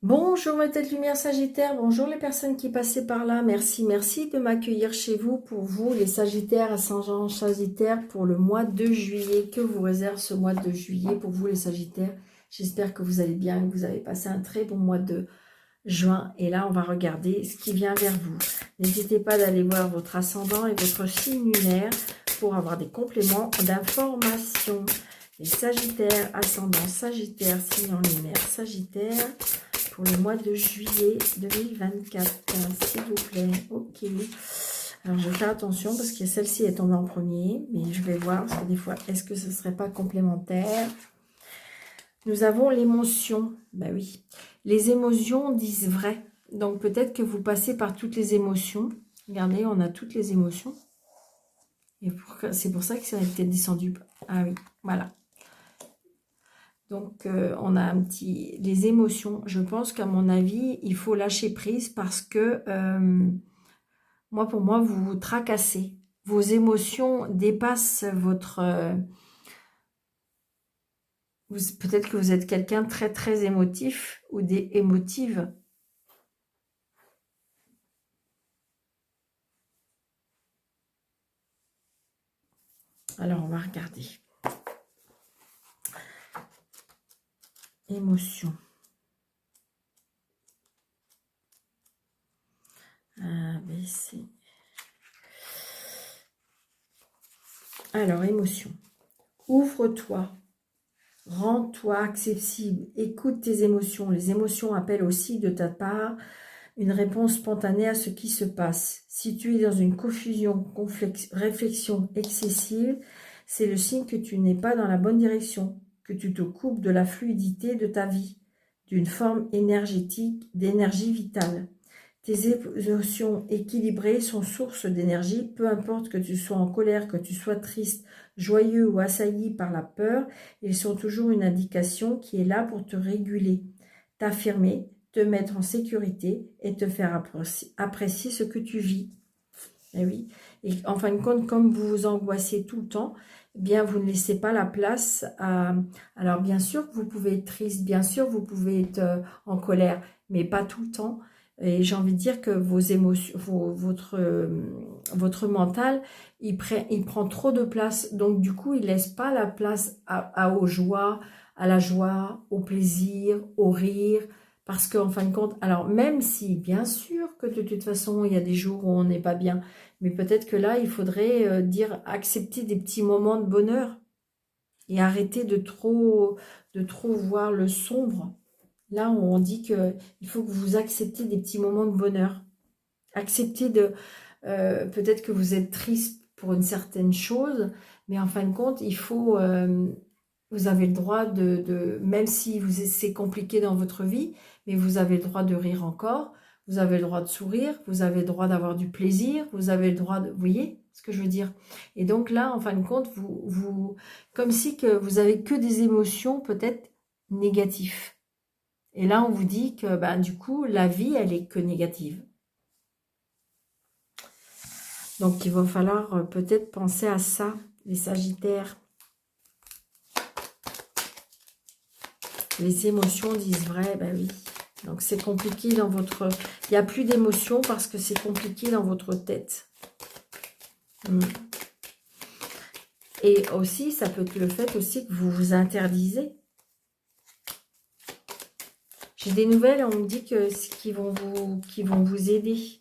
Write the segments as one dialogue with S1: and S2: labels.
S1: Bonjour ma tête lumière Sagittaire, bonjour les personnes qui passaient par là, merci de m'accueillir chez vous. Pour vous les Sagittaires, ascendant Sagittaire, pour le mois de juillet, que vous réserve ce mois de juillet pour vous les Sagittaires. J'espère que vous allez bien, que vous avez passé un très bon mois de juin. Et là on va regarder ce qui vient vers vous. N'hésitez pas d'aller voir votre ascendant et votre signe lunaire pour avoir des compléments d'information. Les Sagittaires, ascendant Sagittaire, signe en lunaire Sagittaire, pour le mois de juillet 2024, s'il vous plaît. Ok. Alors, je vais faire attention parce que celle-ci est tombée en premier, mais je vais voir parce que des fois, est-ce que ce ne serait pas complémentaire? Nous avons l'émotion. Ben oui. Les émotions disent vrai. Donc, peut-être que vous passez par toutes les émotions. Regardez, on a toutes les émotions. Et c'est pour ça que ça a été descendu. Ah oui, voilà. Donc, on a un petit... Les émotions, je pense qu'à mon avis, il faut lâcher prise parce que, pour moi, vous vous tracassez. Vos émotions dépassent votre... peut-être que vous êtes quelqu'un de très, très émotif ou des émotives. Alors, on va regarder. Émotion. A, B, C. Alors, émotion. Ouvre-toi. Rends-toi accessible. Écoute tes émotions. Les émotions appellent aussi de ta part une réponse spontanée à ce qui se passe. Si tu es dans une confusion, réflexion excessive, c'est le signe que tu n'es pas dans la bonne direction, que tu te coupes de la fluidité de ta vie, d'une forme énergétique, d'énergie vitale. Tes émotions équilibrées sont source d'énergie, peu importe que tu sois en colère, que tu sois triste, joyeux ou assailli par la peur, ils sont toujours une indication qui est là pour te réguler, t'affirmer, te mettre en sécurité et te faire apprécier ce que tu vis. Et oui. Et en fin de compte, comme vous vous angoissez tout le temps, eh bien vous ne laissez pas la place à... Alors bien sûr, vous pouvez être triste, bien sûr, vous pouvez être en colère, mais pas tout le temps. Et j'ai envie de dire que vos émotions, votre mental, il prend trop de place. Donc du coup, il laisse pas la place aux joies, à la joie, au plaisir, au rire. Parce qu'en fin de compte, alors même si, bien sûr que de toute façon, il y a des jours où on n'est pas bien, mais peut-être que là, il faudrait accepter des petits moments de bonheur et arrêter de trop voir le sombre. Là, on dit qu'il faut que vous acceptez des petits moments de bonheur. Acceptez peut-être que vous êtes triste pour une certaine chose, mais en fin de compte, vous avez le droit même si c'est compliqué dans votre vie, mais vous avez le droit de rire encore, vous avez le droit de sourire, vous avez le droit d'avoir du plaisir, vous avez le droit de... Vous voyez ce que je veux dire? Et donc là, en fin de compte, comme si que vous avez que des émotions peut-être négatives. Et là, on vous dit que du coup, la vie, elle est que négative. Donc, il va falloir peut-être penser à ça, les Sagittaires. Les émotions disent vrai, ben oui. Donc, c'est compliqué dans votre... Il n'y a plus d'émotions parce que c'est compliqué dans votre tête. Et aussi, ça peut être le fait aussi que vous vous interdisez. J'ai des nouvelles, on me dit qui vont vous aider.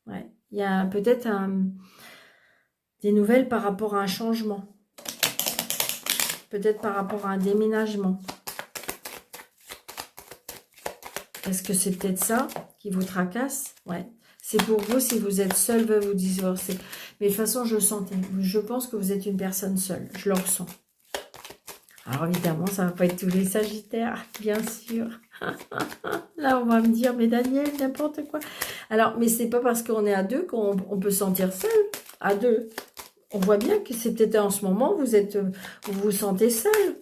S1: Ouais. Il y a peut-être des nouvelles par rapport à un changement. Peut-être par rapport à un déménagement. Est-ce que c'est peut-être ça qui vous tracasse? Ouais. C'est pour vous si vous êtes seul, veuve ou divorcé. Mais de toute façon, je le sentais. Je pense que vous êtes une personne seule. Je le ressens. Alors évidemment, ça ne va pas être tous les Sagittaires, bien sûr. Là, on va me dire, mais Daniel, n'importe quoi. Alors, mais c'est pas parce qu'on est à deux qu'on peut se sentir seul. À deux. On voit bien que c'est peut-être en ce moment, vous vous sentez seul.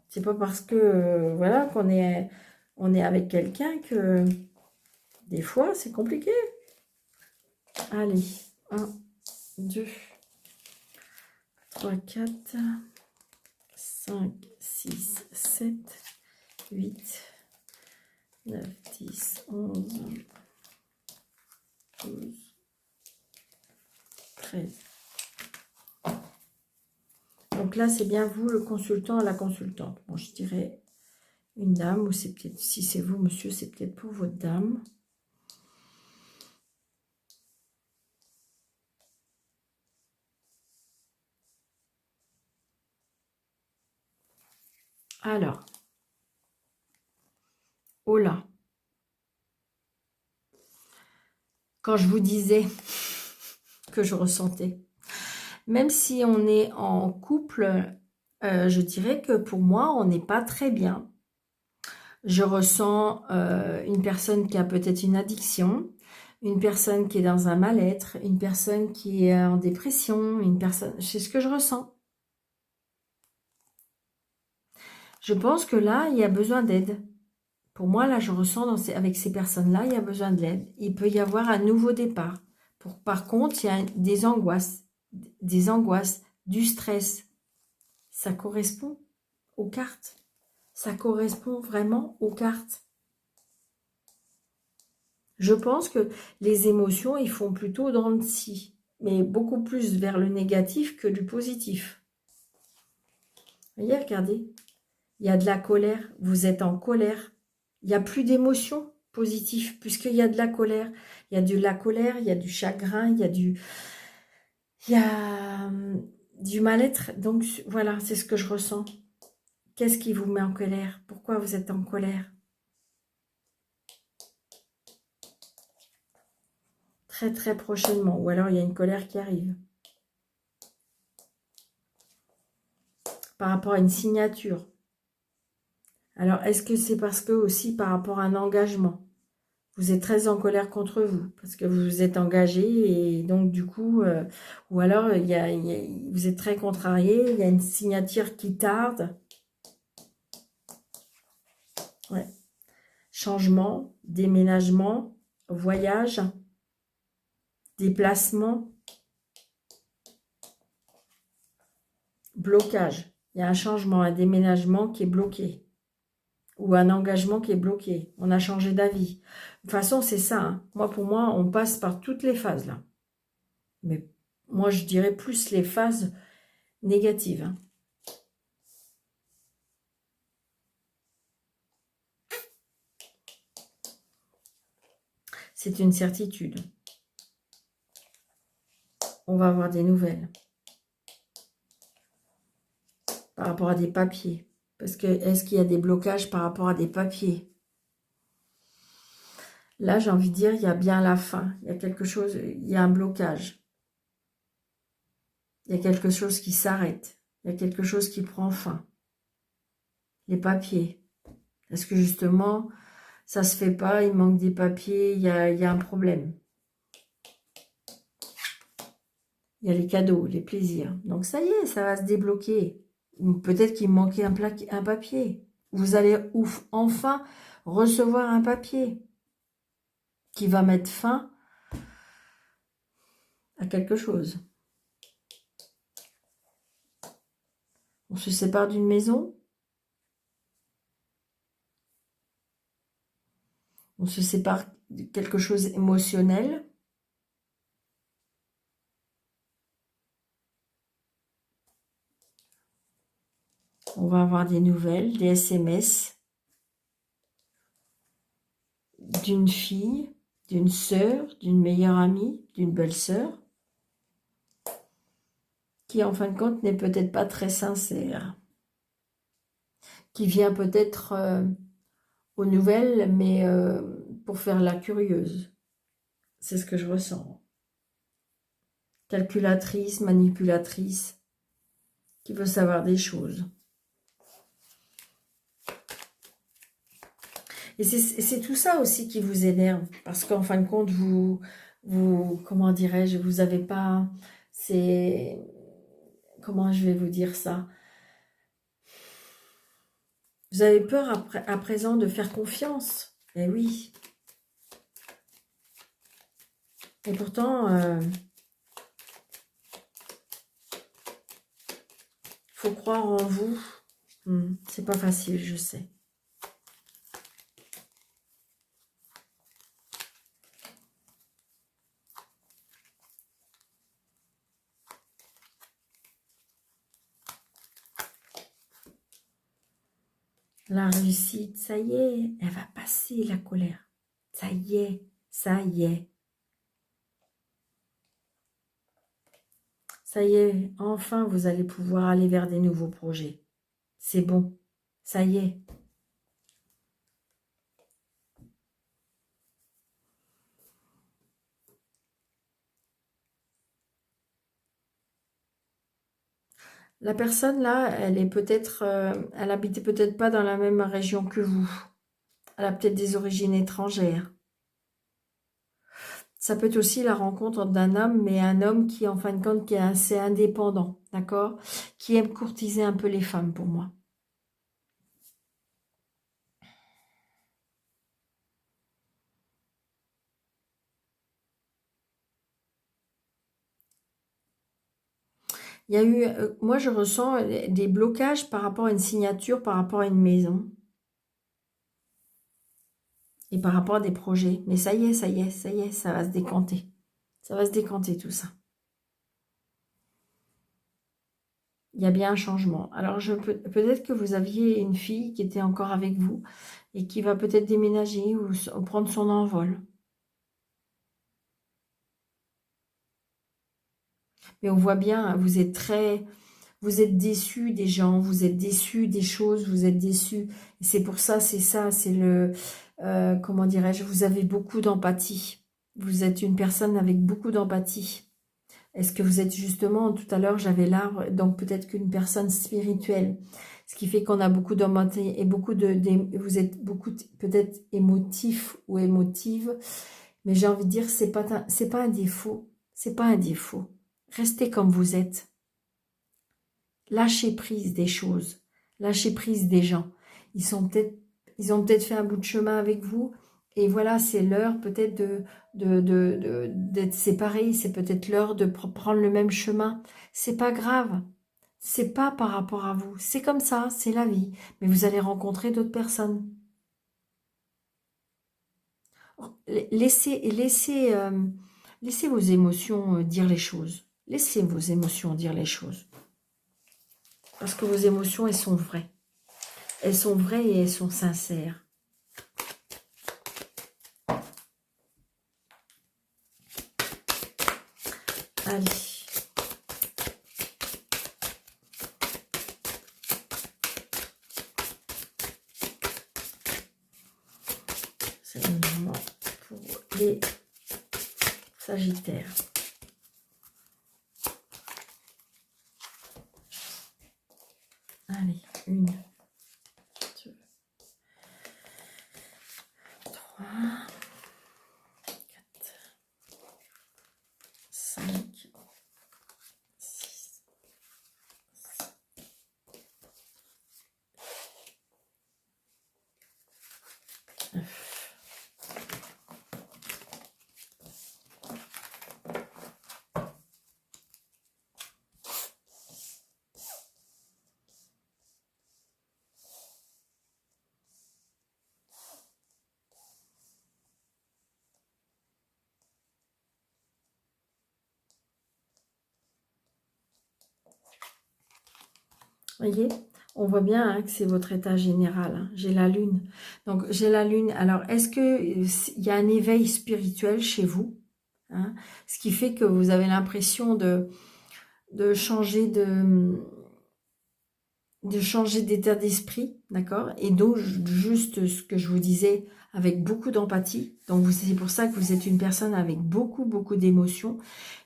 S1: C'est pas parce que, voilà, on est avec quelqu'un que des fois, c'est compliqué. Allez, 1, 2, 3, 4, 5, 6, 7, 8, 9, 10, 11, 12, 13. Donc là, c'est bien vous, le consultant à la consultante. Bon, je dirais une dame, ou c'est peut-être, si c'est vous, monsieur, c'est peut-être pour votre dame. Alors, oh là, quand je vous disais que je ressentais, même si on est en couple, je dirais que pour moi, on n'est pas très bien. Je ressens une personne qui a peut-être une addiction, une personne qui est dans un mal-être, une personne qui est en dépression, une personne... C'est ce que je ressens. Je pense que là, il y a besoin d'aide. Pour moi, là, je ressens avec ces personnes-là, il y a besoin de l'aide. Il peut y avoir un nouveau départ. Par contre, il y a des angoisses, du stress. Ça correspond aux cartes. Ça correspond vraiment aux cartes. Je pense que les émotions, ils font plutôt dans le si, mais beaucoup plus vers le négatif que du positif. Vous voyez, regardez, il y a de la colère, vous êtes en colère. Il n'y a plus d'émotions positives, puisqu'il y a de la colère. Il y a de la colère, il y a du chagrin, il y a du mal-être. Donc voilà, c'est ce que je ressens. Qu'est-ce qui vous met en colère? Pourquoi vous êtes en colère? Très très prochainement. Ou alors il y a une colère qui arrive. Par rapport à une signature. Alors, est-ce que c'est parce que aussi par rapport à un engagement? Vous êtes très en colère contre vous, parce que vous vous êtes engagé et donc du coup, ou alors vous êtes très contrarié, il y a une signature qui tarde. Ouais. Changement, déménagement, voyage, déplacement, blocage. Il y a un changement, un déménagement qui est bloqué. Ou un engagement qui est bloqué. On a changé d'avis. De toute façon, c'est ça. Hein. Pour moi, on passe par toutes les phases là. Mais moi, je dirais plus les phases négatives. Hein. C'est une certitude. On va avoir des nouvelles. Par rapport à des papiers. Parce que, est-ce qu'il y a des blocages par rapport à des papiers? Là, j'ai envie de dire, il y a bien la fin. Il y a quelque chose, il y a un blocage. Il y a quelque chose qui s'arrête. Il y a quelque chose qui prend fin. Les papiers. Est-ce que justement, ça se fait pas, il manque des papiers, il y a un problème. Il y a les cadeaux, les plaisirs. Donc ça y est, ça va se débloquer. Peut-être qu'il manquait un papier. Vous allez enfin recevoir un papier qui va mettre fin à quelque chose. On se sépare d'une maison. On se sépare de quelque chose émotionnel. On va avoir des nouvelles, des SMS d'une fille, d'une sœur, d'une meilleure amie, d'une belle-sœur, qui en fin de compte n'est peut-être pas très sincère, qui vient peut-être aux nouvelles, mais pour faire la curieuse. C'est ce que je ressens. Calculatrice, manipulatrice, qui veut savoir des choses. Et c'est tout ça aussi qui vous énerve, parce qu'en fin de compte, vous comment dirais-je, vous n'avez pas, comment je vais vous dire ça? Vous avez peur à présent de faire confiance. Eh oui. Et pourtant, faut croire en vous. C'est pas facile, je sais. La réussite, ça y est, elle va passer la colère. Ça y est, ça y est. Ça y est, enfin vous allez pouvoir aller vers des nouveaux projets. C'est bon, ça y est. La personne là, elle est peut-être, elle habitait peut-être pas dans la même région que vous. Elle a peut-être des origines étrangères. Ça peut être aussi la rencontre d'un homme, mais un homme qui, en fin de compte, qui est assez indépendant, d'accord? Qui aime courtiser un peu les femmes, pour moi. Il y a eu, moi je ressens des blocages par rapport à une signature, par rapport à une maison. Et par rapport à des projets. Mais ça y est, ça y est, ça y est, ça va se décanter. Ça va se décanter tout ça. Il y a bien un changement. Alors peut-être que vous aviez une fille qui était encore avec vous et qui va peut-être déménager ou prendre son envol. Mais on voit bien, hein, vous êtes déçus des gens, vous êtes déçus des choses, vous êtes déçus. Et c'est pour ça, c'est le, comment dirais-je, vous avez beaucoup d'empathie. Vous êtes une personne avec beaucoup d'empathie. Est-ce que vous êtes justement, tout à l'heure j'avais l'arbre, donc peut-être qu'une personne spirituelle, ce qui fait qu'on a beaucoup d'empathie et vous êtes beaucoup peut-être émotif ou émotive, mais j'ai envie de dire c'est pas un défaut, c'est pas un défaut. Restez comme vous êtes. Lâchez prise des choses, lâchez prise des gens. Ils ont peut-être fait un bout de chemin avec vous, et voilà, c'est l'heure peut-être d'être séparés, c'est peut-être l'heure de prendre le même chemin. C'est pas grave, c'est pas par rapport à vous, c'est comme ça, c'est la vie. Mais vous allez rencontrer d'autres personnes. Laissez vos émotions dire les choses. Laissez vos émotions dire les choses. Parce que vos émotions, elles sont vraies. Elles sont vraies et elles sont sincères. Allez. C'est le moment pour les Sagittaires. Allez, 1, 2, 3, 4, 5, 6, 9. Voyez, on voit bien hein, que c'est votre état général. Hein. J'ai la lune. Donc, j'ai la lune. Alors, est-ce qu'il y a un éveil spirituel chez vous hein, ce qui fait que vous avez l'impression de changer de changer d'état d'esprit, d'accord? Et donc, juste ce que je vous disais, avec beaucoup d'empathie. Donc, c'est pour ça que vous êtes une personne avec beaucoup, beaucoup d'émotions.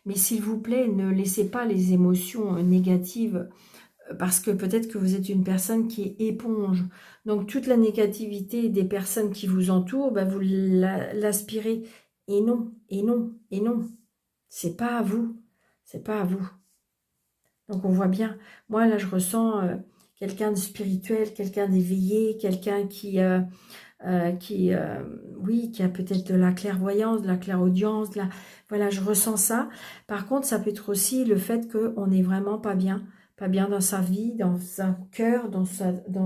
S1: Mais s'il vous plaît, ne laissez pas les émotions négatives parce que peut-être que vous êtes une personne qui est éponge. Donc, toute la négativité des personnes qui vous entourent, bah, vous l'aspirez. Et non, et non, et non. C'est pas à vous. C'est pas à vous. Donc, on voit bien. Moi, là, je ressens quelqu'un de spirituel, quelqu'un d'éveillé, quelqu'un oui, qui a peut-être de la clairvoyance, de la clairaudience. Voilà, je ressens ça. Par contre, ça peut être aussi le fait qu'on n'est vraiment pas bien dans sa vie, dans son cœur, dans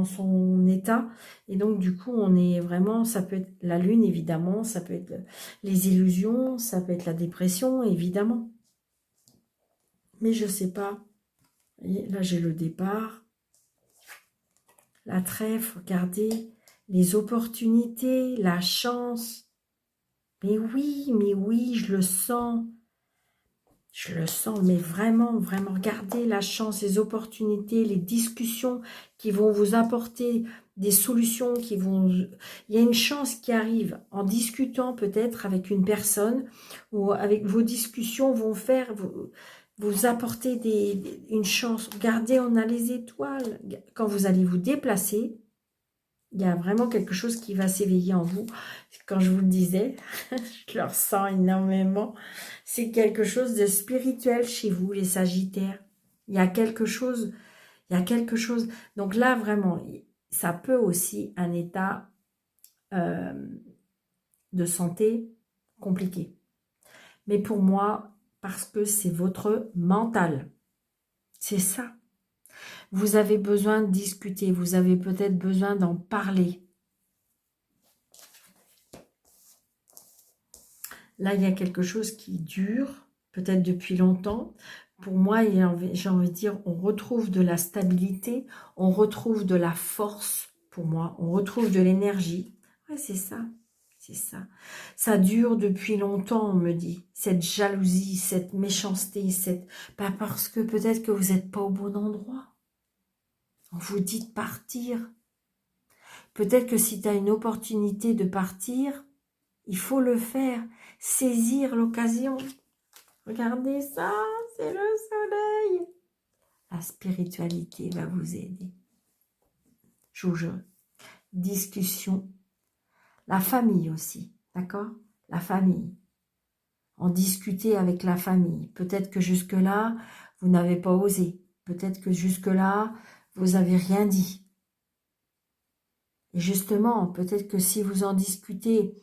S1: son état. Et donc, du coup, on est vraiment, ça peut être la lune, évidemment, ça peut être les illusions, ça peut être la dépression, évidemment. Mais je sais pas. Vous voyez, là, j'ai le départ. La trèfle, regardez, les opportunités, la chance. Mais oui, je le sens. Je le sens, mais vraiment, vraiment, regardez la chance, les opportunités, les discussions qui vont vous apporter des solutions, qui vont... Il y a une chance qui arrive en discutant peut-être avec une personne, ou avec vos discussions vont faire, vous apporter une chance. Regardez, on a les étoiles. Quand vous allez vous déplacer, il y a vraiment quelque chose qui va s'éveiller en vous. Quand je vous le disais, je le ressens énormément. C'est quelque chose de spirituel chez vous, les Sagittaires. Il y a quelque chose, il y a quelque chose. Donc là, vraiment, ça peut aussi un état de santé compliqué. Mais pour moi, parce que c'est votre mental. C'est ça. Vous avez besoin de discuter, vous avez peut-être besoin d'en parler. Là, il y a quelque chose qui dure, peut-être depuis longtemps. Pour moi, j'ai envie de dire, on retrouve de la stabilité, on retrouve de la force, pour moi, on retrouve de l'énergie. Ouais, c'est ça, c'est ça. Ça dure depuis longtemps, on me dit, cette jalousie, cette méchanceté, parce que peut-être que vous n'êtes pas au bon endroit. On vous dit de partir. Peut-être que si tu as une opportunité de partir, il faut le faire, saisir l'occasion. Regardez ça, c'est le soleil. La spiritualité va vous aider. Je vous jure. Discussion. La famille aussi, d'accord? La famille. En discuter avec la famille. Peut-être que jusque-là, vous n'avez pas osé. Peut-être que jusque-là, vous n'avez rien dit. Et justement, peut-être que si vous en discutez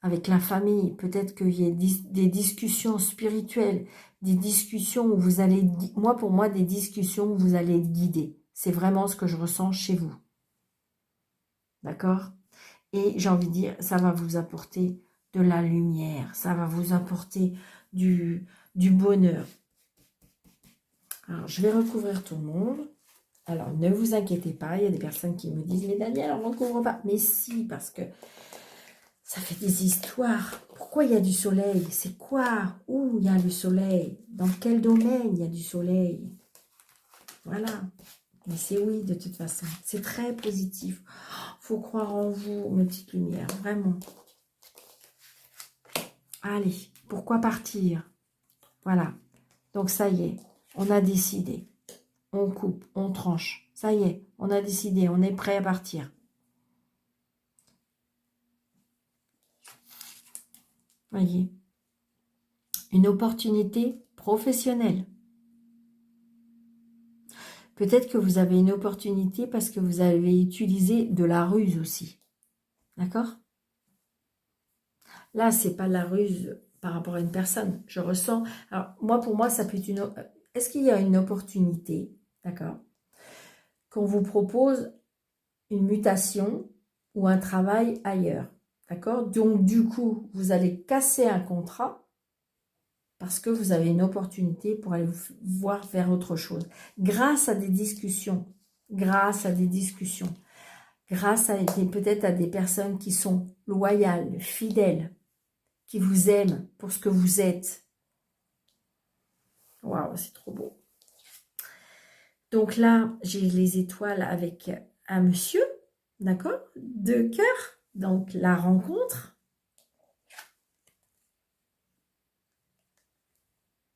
S1: avec la famille, peut-être qu'il y a des discussions spirituelles, des discussions où vous allez, pour moi, des discussions où vous allez être guidé. C'est vraiment ce que je ressens chez vous. D'accord? Et j'ai envie de dire, ça va vous apporter de la lumière, ça va vous apporter du bonheur. Alors, je vais recouvrir tout le monde. Alors, ne vous inquiétez pas, il y a des personnes qui me disent, mais Daniel, on ne recouvre pas. Mais si, parce que ça fait des histoires. Pourquoi il y a du soleil? C'est quoi? Où il y a le soleil? Dans quel domaine il y a du soleil? Voilà. Mais c'est oui, de toute façon. C'est très positif. Faut croire en vous, mes petites lumières. Vraiment. Allez, pourquoi partir? Voilà. Donc, ça y est. On a décidé. On coupe, on tranche. Ça y est, on a décidé. On est prêt à partir. Voyez. Une opportunité professionnelle. Peut-être que vous avez une opportunité parce que vous avez utilisé de la ruse aussi. D'accord? Là, c'est pas la ruse par rapport à une personne. Je ressens... Alors, pour moi, ça peut être une... Est-ce qu'il y a une opportunité, d'accord, qu'on vous propose une mutation ou un travail ailleurs, d'accord? Donc, du coup, vous allez casser un contrat parce que vous avez une opportunité pour aller voir vers autre chose. Grâce à des discussions, grâce peut-être à des personnes qui sont loyales, fidèles, qui vous aiment pour ce que vous êtes. Waouh, c'est trop beau. Donc là, j'ai les étoiles avec un monsieur, d'accord, 2 cœurs, donc la rencontre.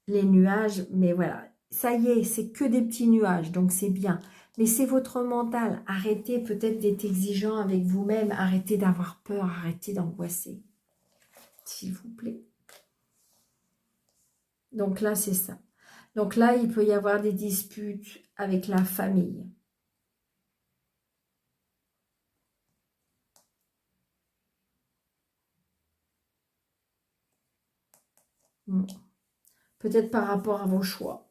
S1: Les nuages, mais voilà, ça y est, c'est que des petits nuages, donc c'est bien. Mais c'est votre mental. Arrêtez peut-être d'être exigeant avec vous-même. Arrêtez d'avoir peur. Arrêtez d'angoisser. S'il vous plaît. Donc là, c'est ça. Donc là, il peut y avoir des disputes avec la famille. Peut-être par rapport à vos choix.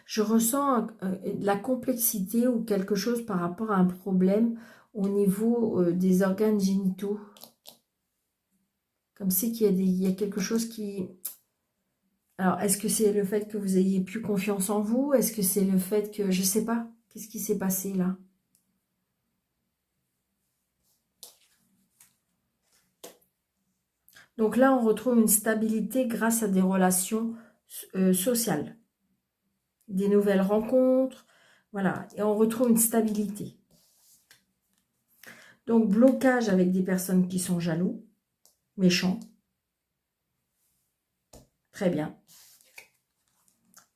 S1: Je ressens de la complexité ou quelque chose par rapport à un problème au niveau des organes génitaux. Comme si il y a quelque chose qui... Alors, est-ce que c'est le fait que vous ayez plus confiance en vous? Est-ce que c'est le fait que... Je sais pas. Qu'est-ce qui s'est passé là? Donc là, on retrouve une stabilité grâce à des relations sociales. Des nouvelles rencontres. Voilà. Et on retrouve une stabilité. Donc, blocage avec des personnes qui sont jaloux, méchants. Très bien.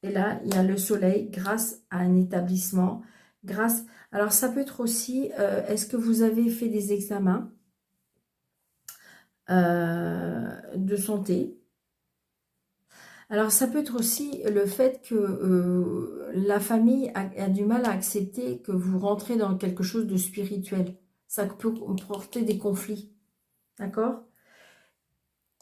S1: Et là, il y a le soleil grâce à un établissement. Alors, ça peut être aussi, est-ce que vous avez fait des examens de santé? Alors, ça peut être aussi le fait que la famille a du mal à accepter que vous rentrez dans quelque chose de spirituel. Ça peut porter des conflits. D'accord?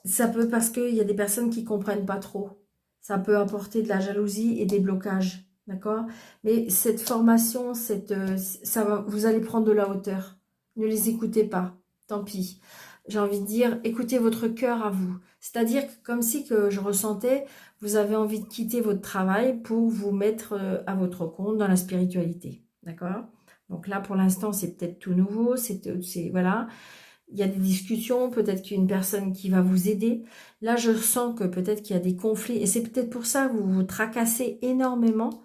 S1: Ça peut parce qu'il y a des personnes qui ne comprennent pas trop. Ça peut apporter de la jalousie et des blocages. D'accord? Mais cette formation, vous allez prendre de la hauteur. Ne les écoutez pas. Tant pis. J'ai envie de dire, écoutez votre cœur à vous. C'est-à-dire comme si que je ressentais, vous avez envie de quitter votre travail pour vous mettre à votre compte dans la spiritualité. D'accord? Donc là, pour l'instant, c'est peut-être tout nouveau. Voilà. Il y a des discussions, peut-être qu'il y a une personne qui va vous aider. Là, je sens que peut-être qu'il y a des conflits. Et c'est peut-être pour ça que vous vous tracassez énormément.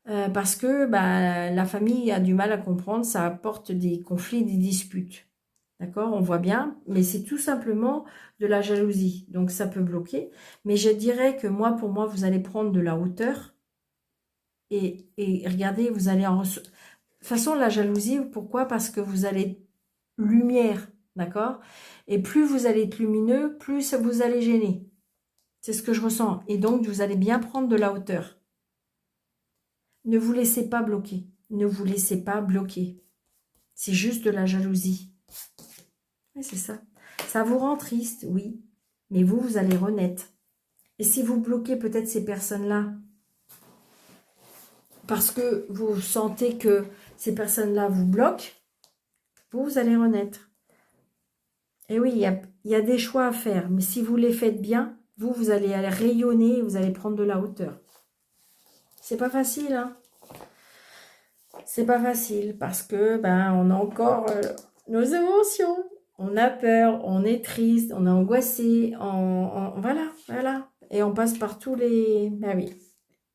S1: Parce que la famille a du mal à comprendre. Ça apporte des conflits, des disputes. D'accord? On voit bien. Mais c'est tout simplement de la jalousie. Donc, ça peut bloquer. Mais je dirais que pour moi, vous allez prendre de la hauteur. Et regardez, vous allez en... De toute façon, la jalousie, pourquoi? Parce que vous allez lumière, d'accord? Et plus vous allez être lumineux, plus vous allez gêner. C'est ce que je ressens. Et donc, vous allez bien prendre de la hauteur. Ne vous laissez pas bloquer. Ne vous laissez pas bloquer. C'est juste de la jalousie. Oui, c'est ça. Ça vous rend triste, oui. Mais vous allez renaître. Et si vous bloquez peut-être ces personnes-là, parce que vous sentez que ces personnes-là vous bloquent, vous allez renaître. Et oui, il y a des choix à faire, mais si vous les faites bien, vous allez aller rayonner, vous allez prendre de la hauteur. C'est pas facile, hein. C'est pas facile parce que on a encore nos émotions. On a peur, on est triste, on est angoissé, voilà. Et on passe par tous les... oui,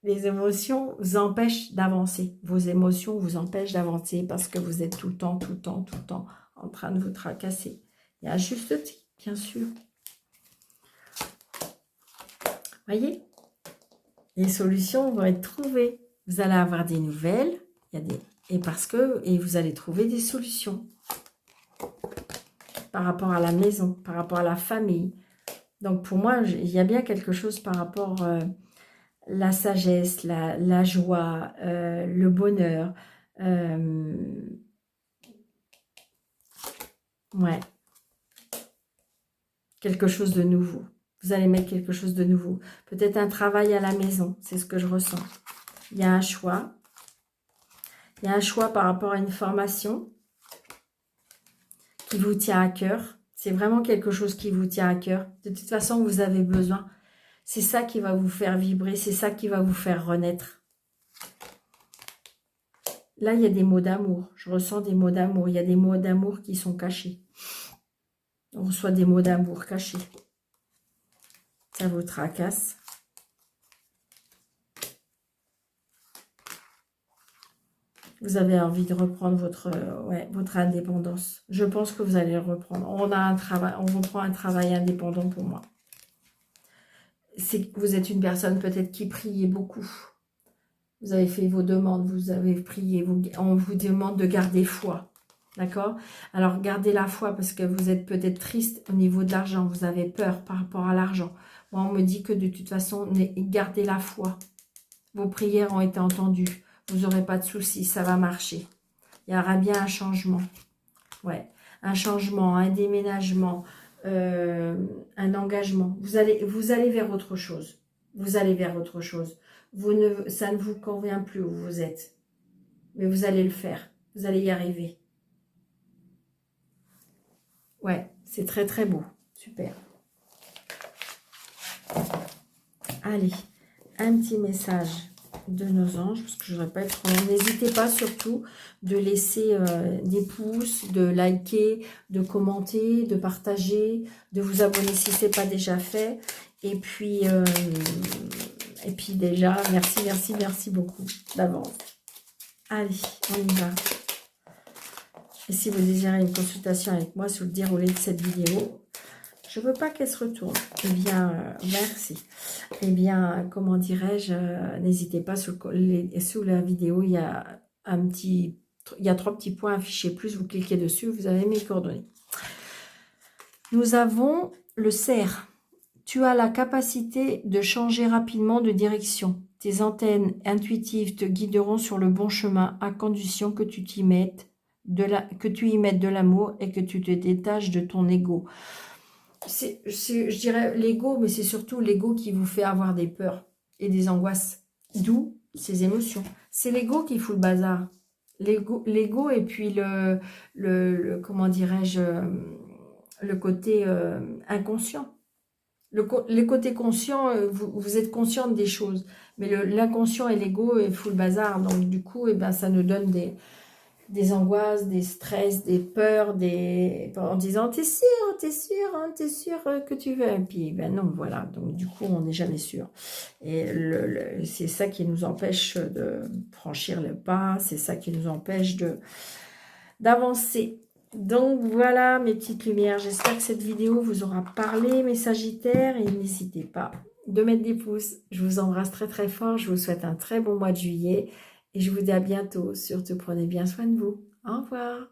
S1: les émotions vous empêchent d'avancer. Vos émotions vous empêchent d'avancer parce que vous êtes tout le temps en train de vous tracasser. Il y a juste titre, bien sûr. Voyez, les solutions vont être trouvées. Vous allez avoir des nouvelles, et vous allez trouver des solutions par rapport à la maison, par rapport à la famille. Donc pour moi, il y a bien quelque chose par rapport à la sagesse, la joie, le bonheur. Ouais. Quelque chose de nouveau. Vous allez mettre quelque chose de nouveau. Peut-être un travail à la maison, c'est ce que je ressens. Il y a un choix. Il y a un choix par rapport à une formation qui vous tient à cœur. C'est vraiment quelque chose qui vous tient à cœur. De toute façon, vous avez besoin. C'est ça qui va vous faire vibrer. C'est ça qui va vous faire renaître. Là, il y a des mots d'amour. Je ressens des mots d'amour. Il y a des mots d'amour qui sont cachés. On reçoit des mots d'amour cachés. Ça vous tracasse. Vous avez envie de reprendre votre indépendance. Je pense que vous allez le reprendre. On reprend un travail indépendant pour moi. C'est que vous êtes une personne peut-être qui priez beaucoup. Vous avez fait vos demandes, vous avez prié. On vous demande de garder foi. D'accord? Alors, gardez la foi parce que vous êtes peut-être triste au niveau de l'argent. Vous avez peur par rapport à l'argent. Moi, on me dit que de toute façon, gardez la foi. Vos prières ont été entendues. Vous n'aurez pas de soucis, ça va marcher. Il y aura bien un changement. Ouais, un changement, un déménagement, un engagement. Vous allez vers autre chose. Vous allez vers autre chose. Ça ne vous convient plus où vous êtes. Mais vous allez le faire. Vous allez y arriver. Ouais, c'est très très beau. Super. Allez, un petit message de nos anges, parce que je ne voudrais pas être trop long. N'hésitez pas surtout de laisser des pouces, de liker, de commenter, de partager, de vous abonner si ce n'est pas déjà fait. Et puis déjà, merci, merci, merci beaucoup d'avance. Allez, on y va. Et si vous désirez une consultation avec moi sur le déroulé de cette vidéo, je ne veux pas qu'elle se retourne. Eh bien, merci. Eh bien, comment dirais-je, n'hésitez pas, sous la vidéo, il y a il y a 3 petits points affichés plus, vous cliquez dessus, vous avez mes coordonnées. Nous avons le cerf. Tu as la capacité de changer rapidement de direction. Tes antennes intuitives te guideront sur le bon chemin à condition que tu y mettes de l'amour et que tu te détaches de ton ego. Je dirais l'ego, mais c'est surtout l'ego qui vous fait avoir des peurs et des angoisses. D'où ces émotions. C'est l'ego qui fout le bazar. L'ego et puis comment dirais-je, le côté inconscient. Les côtés conscients, vous êtes consciente des choses, mais l'inconscient et l'ego fout le bazar. Donc du coup, ça nous donne des angoisses, des stress, des peurs, en disant t'es sûr que tu veux. Et puis non, voilà. Donc du coup, on n'est jamais sûr. Et c'est ça qui nous empêche de franchir le pas. C'est ça qui nous empêche d'avancer. Donc voilà mes petites lumières. J'espère que cette vidéo vous aura parlé, mes Sagittaires. Et n'hésitez pas de mettre des pouces. Je vous embrasse très très fort. Je vous souhaite un très bon mois de juillet. Et je vous dis à bientôt. Surtout, prenez bien soin de vous. Au revoir.